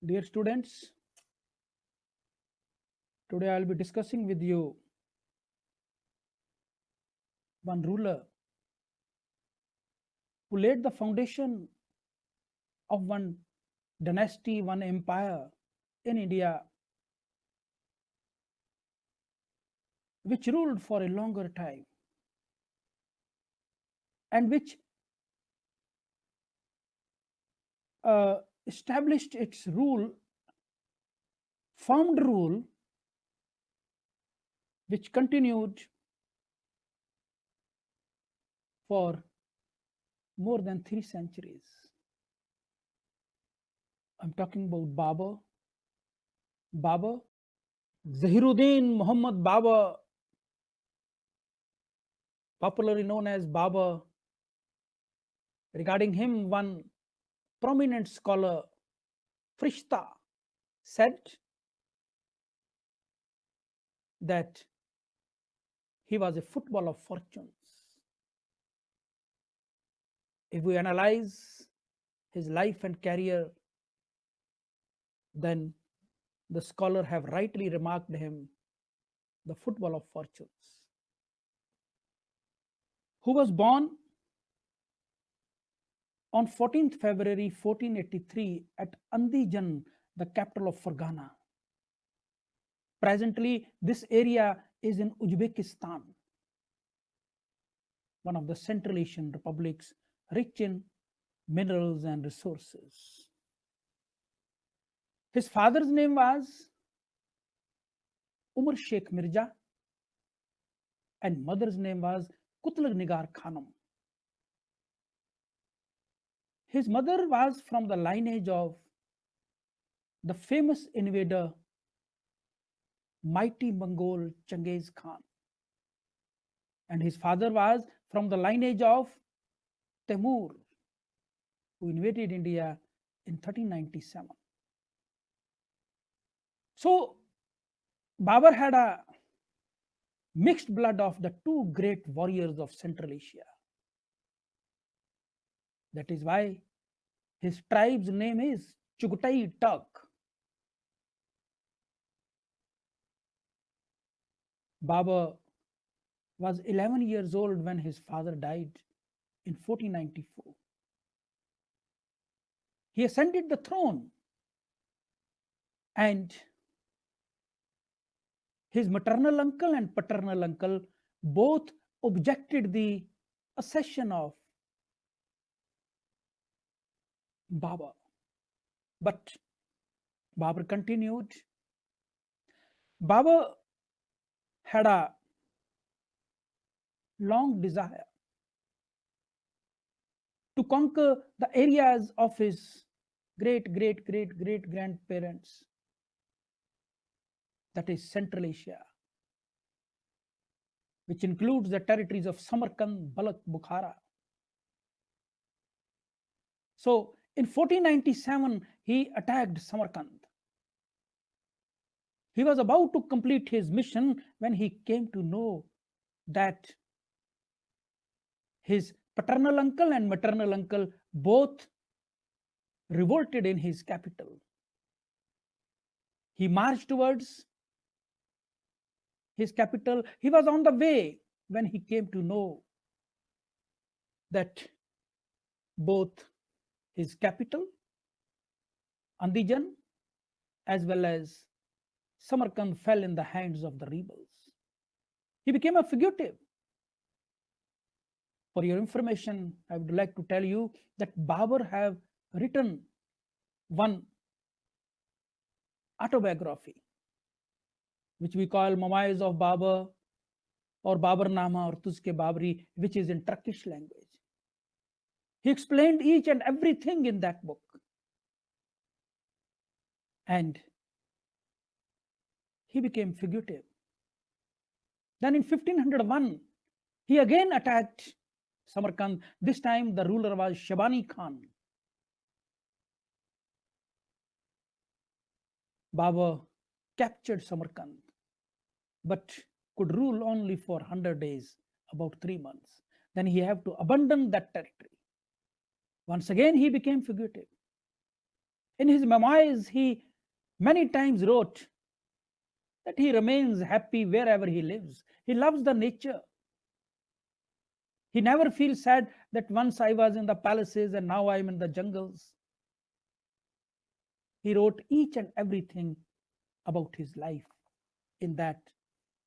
Dear students, today I will be discussing with you one ruler who laid the foundation of one dynasty, one empire in India, which ruled for a longer time and which established its rule, formed rule, which continued for more than 3 centuries. I'm talking about Babur. Babur, Zahiruddin Muhammad Babur, popularly known as Babur. Regarding him, one prominent scholar, Frishta, said that he was a football of fortunes. If we analyze his life and career, then the scholar have rightly remarked him the football of fortunes. Who was born on 14th February 1483 at Andijan, the capital of Fergana. Presently, this area is in Uzbekistan, one of the Central Asian republics rich in minerals and resources. His father's name was Umar Sheikh Mirza and mother's name was Kutlug Nigar Khanum. His mother was from the lineage of the famous invader, mighty Mongol Genghis Khan. And his father was from the lineage of Timur, who invaded India in 1397. So, Babur had a mixed blood of the two great warriors of Central Asia. That is why his tribe's name is Chugatai Turk. Babur was 11 years old when his father died in 1494. He ascended the throne and his maternal uncle and paternal uncle both objected the accession of Babur. But Babur continued. Babur had a long desire to conquer the areas of his great grandparents, that is Central Asia, which includes the territories of Samarkand, Balkh, Bukhara. So in 1497, he attacked Samarkand. He was about to complete his mission when he came to know that his paternal uncle and maternal uncle both revolted in his capital. He marched towards his capital. He was on the way when he came to know that both his capital, Andijan, as well as Samarkand fell in the hands of the rebels. He became a fugitive. For your information, I would like to tell you that Babur have written one autobiography, which we call Mamais of Babur or Baburnama or Tuzke Babri, which is in Turkish language. He explained each and everything in that book. And he became fugitive. Then in 1501, he again attacked Samarkand. This time the ruler was Shabani Khan. Babur captured Samarkand, but could rule only for 100 days, about 3 months. Then he had to abandon that territory. Once again, he became fugitive. In his memoirs, he many times wrote that he remains happy wherever he lives. He loves the nature. He never feels sad that once I was in the palaces and now I am in the jungles. He wrote each and everything about his life in that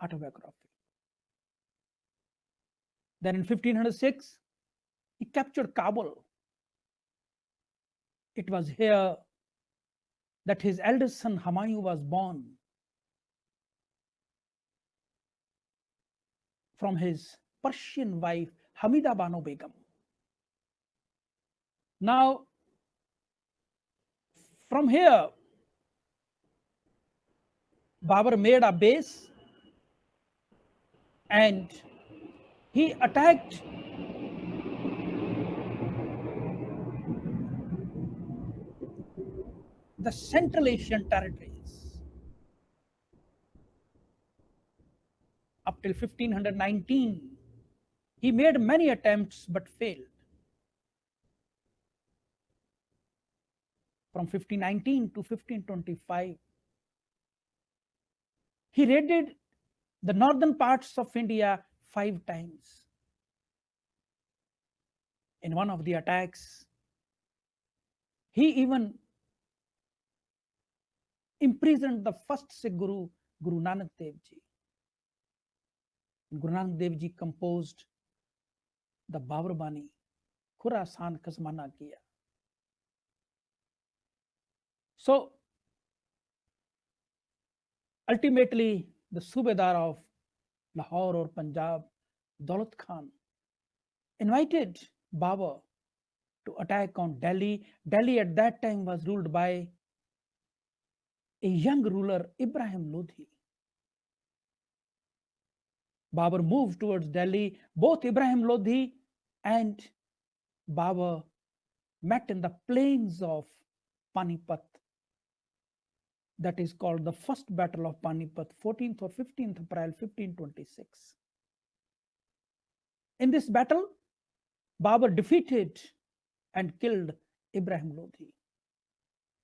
autobiography. Then in 1506, he captured Kabul. It was here that his eldest son Humayun was born from his Persian wife Hamida Banu Begum. Now, from here, Babur made a base and he attacked the Central Asian territories up till 1519. He made many attempts but failed. From 1519 to 1525, he raided the northern parts of India 5 times. In one of the attacks, he even imprisoned the first Sikh Guru, Guru Nanak Dev Ji. Guru Nanak Dev Ji composed the Babur Bani, Khurasan Kasmana Kiya. So, ultimately, the Subedar of Lahore or Punjab, Daulat Khan, invited Babur to attack on Delhi. Delhi at that time was ruled by a young ruler, Ibrahim Lodhi. Babur moved towards Delhi. Both Ibrahim Lodhi and Babur met in the plains of Panipat. That is called the First Battle of Panipat, 14th or 15th April 1526. In this battle, Babur defeated and killed Ibrahim Lodhi.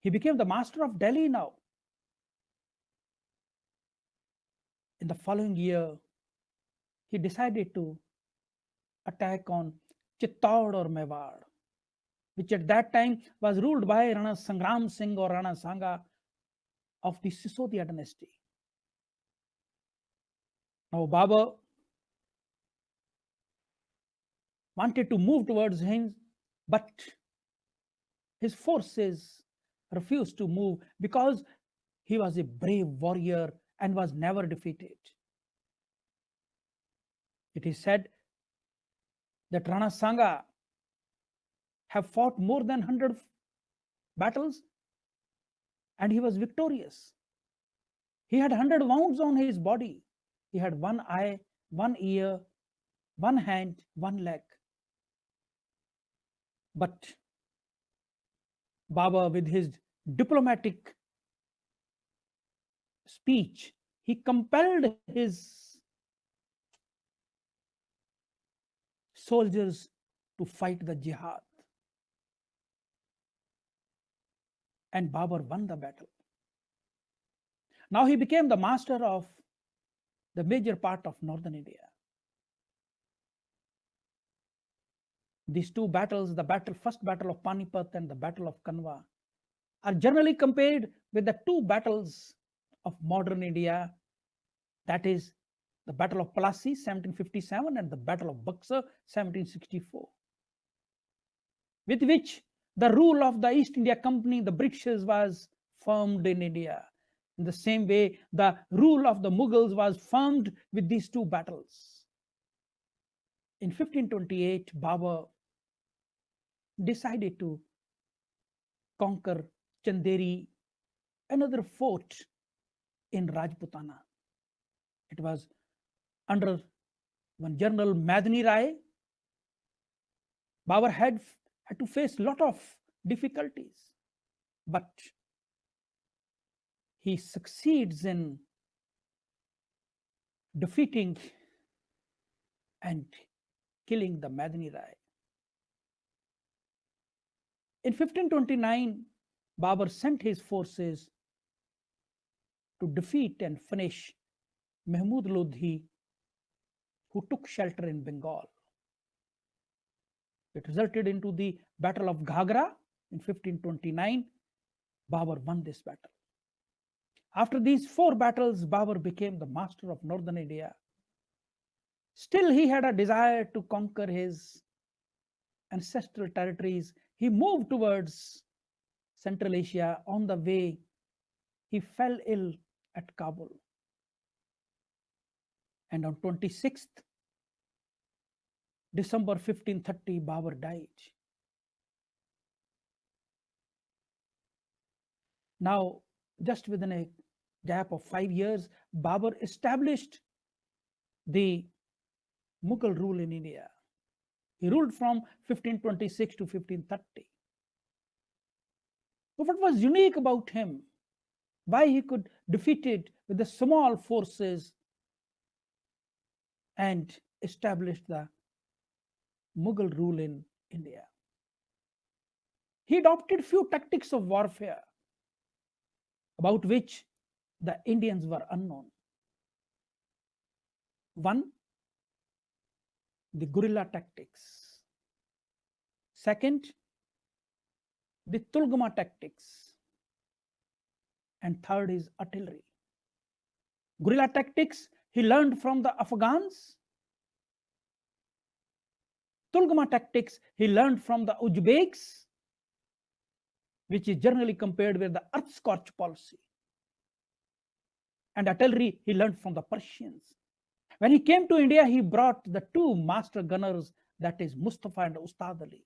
He became the master of Delhi now. In the following year, he decided to attack on Chittaur or Mewar, which at that time was ruled by Rana Sangram Singh or Rana Sanga of the Sisodia dynasty. Now Babur wanted to move towards him, but his forces refused to move because he was a brave warrior and was never defeated. It is said that Rana Sanga have fought more than 100 battles and he was victorious. He had 100 wounds on his body. He had one eye, one ear, one hand, one leg. But Babur, with his diplomatic speech, he compelled his soldiers to fight the jihad. And Babur won the battle. Now he became the master of the major part of northern India. These two battles, the first battle of Panipat and the battle of Kanwa, are generally compared with the two battles of modern India, that is the Battle of Plassey 1757 and the Battle of Buxar 1764, with which the rule of the East India Company, the Britishers, was firmed in India. In the same way, the rule of the Mughals was firmed with these two battles. In 1528, Babur decided to conquer Chanderi, another fort in Rajputana. It was under one General Madani Rai. Babur had to face a lot of difficulties, but he succeeds in defeating and killing the Madani Rai. In 1529, Babur sent his forces to defeat and finish Mahmud Lodhi, who took shelter in Bengal. It resulted into the Battle of Ghagra in 1529. Babur won this battle. After these 4 battles, Babur became the master of northern India. Still, he had a desire to conquer his ancestral territories. He moved towards Central Asia. On the way, he fell ill at Kabul. And on 26th December 1530, Babur died. Now, just within a gap of 5 years, Babur established the Mughal rule in India. He ruled from 1526 to 1530. But what was unique about him? Why he could defeat it with the small forces and establish the Mughal rule in India? He adopted few tactics of warfare about which the Indians were unknown. One, the guerrilla tactics. Second, the Tulgama tactics. And third is artillery. Guerrilla tactics he learned from the Afghans. Tulgama tactics he learned from the Uzbeks, which is generally compared with the earth scorch policy. And artillery he learned from the Persians. When he came to India, he brought the 2 master gunners, that is Mustafa and Ustad Ali.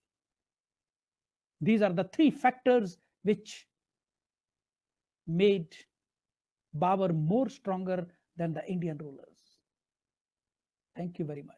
These are the 3 factors which made Babur more stronger than the Indian rulers. Thank you very much.